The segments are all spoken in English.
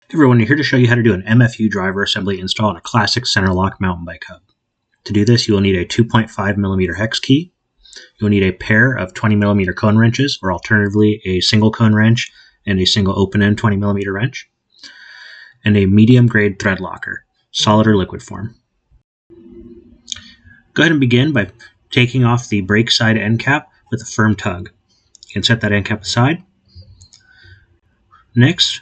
Hey everyone, here to show you how to do an MFU driver assembly install on a classic Centerlock mountain bike hub. To do this, you will need a 2.5mm hex key, you'll need a pair of 20mm cone wrenches, or alternatively a single cone wrench and a single open-end 20mm wrench, and a medium-grade thread locker, solid or liquid form. Go ahead and begin by taking off the brake side end cap with a firm tug. You can set that end cap aside. Next,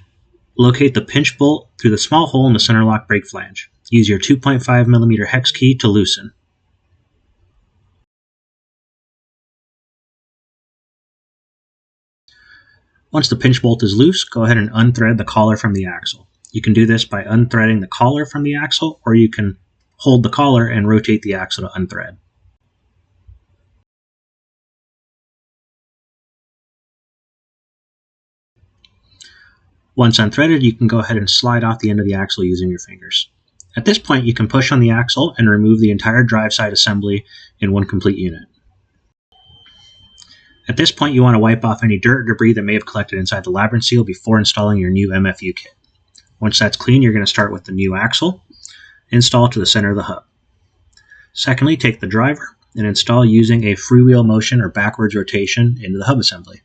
locate the pinch bolt through the small hole in the Centerlock brake flange. Use your 2.5mm hex key to loosen. Once the pinch bolt is loose, go ahead and unthread the collar from the axle. You can do this by unthreading the collar from the axle, or you can hold the collar and rotate the axle to unthread. Once unthreaded, you can go ahead and slide off the end of the axle using your fingers. At this point, you can push on the axle and remove the entire drive side assembly in one complete unit. At this point, you want to wipe off any dirt or debris that may have collected inside the labyrinth seal before installing your new MFU kit. Once that's clean, you're going to start with the new axle, install to the center of the hub. Secondly, take the driver and install using a freewheel motion or backwards rotation into the hub assembly.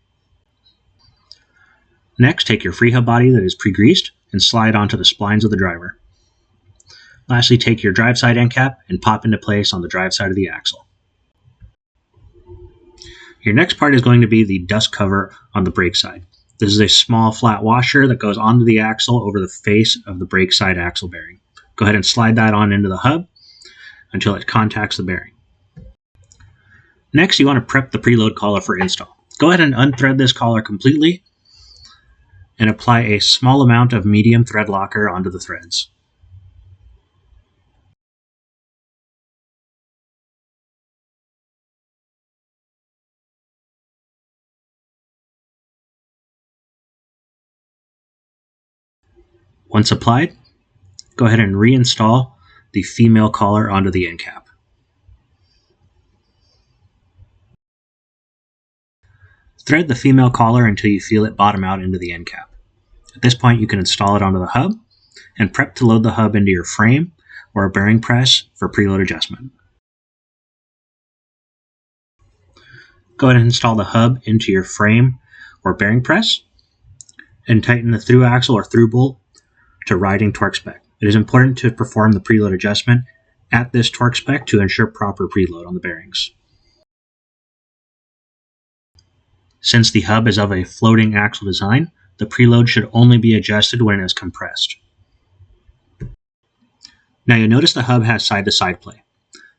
Next, take your free hub body that is pre-greased and slide onto the splines of the driver. Lastly, take your drive side end cap and pop into place on the drive side of the axle. Your next part is going to be the dust cover on the brake side. This is a small flat washer that goes onto the axle over the face of the brake side axle bearing. Go ahead and slide that on into the hub until it contacts the bearing. Next, you want to prep the preload collar for install. Go ahead and unthread this collar completely and apply a small amount of medium thread locker onto the threads. Once applied, go ahead and reinstall the female collar onto the end cap. Thread the female collar until you feel it bottom out into the end cap. At this point, you can install it onto the hub and prep to load the hub into your frame or a bearing press for preload adjustment. Go ahead and install the hub into your frame or bearing press and tighten the through axle or through bolt to riding torque spec. It is important to perform the preload adjustment at this torque spec to ensure proper preload on the bearings. Since the hub is of a floating axle design, the preload should only be adjusted when it is compressed. Now you'll notice the hub has side-to-side play.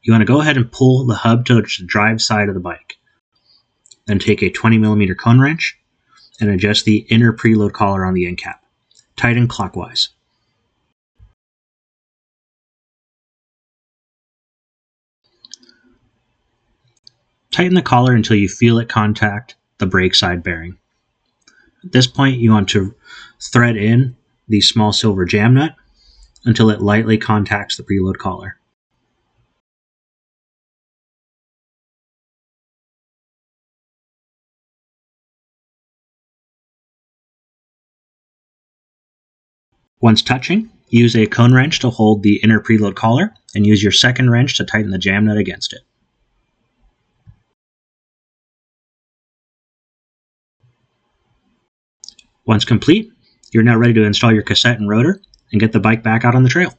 You want to go ahead and pull the hub to the drive side of the bike. Then take a 20mm cone wrench and adjust the inner preload collar on the end cap. Tighten clockwise. Tighten the collar until you feel it contact the brake side bearing. At this point, you want to thread in the small silver jam nut until it lightly contacts the preload collar. Once touching, use a cone wrench to hold the inner preload collar and use your second wrench to tighten the jam nut against it. Once complete, you're now ready to install your cassette and rotor and get the bike back out on the trail.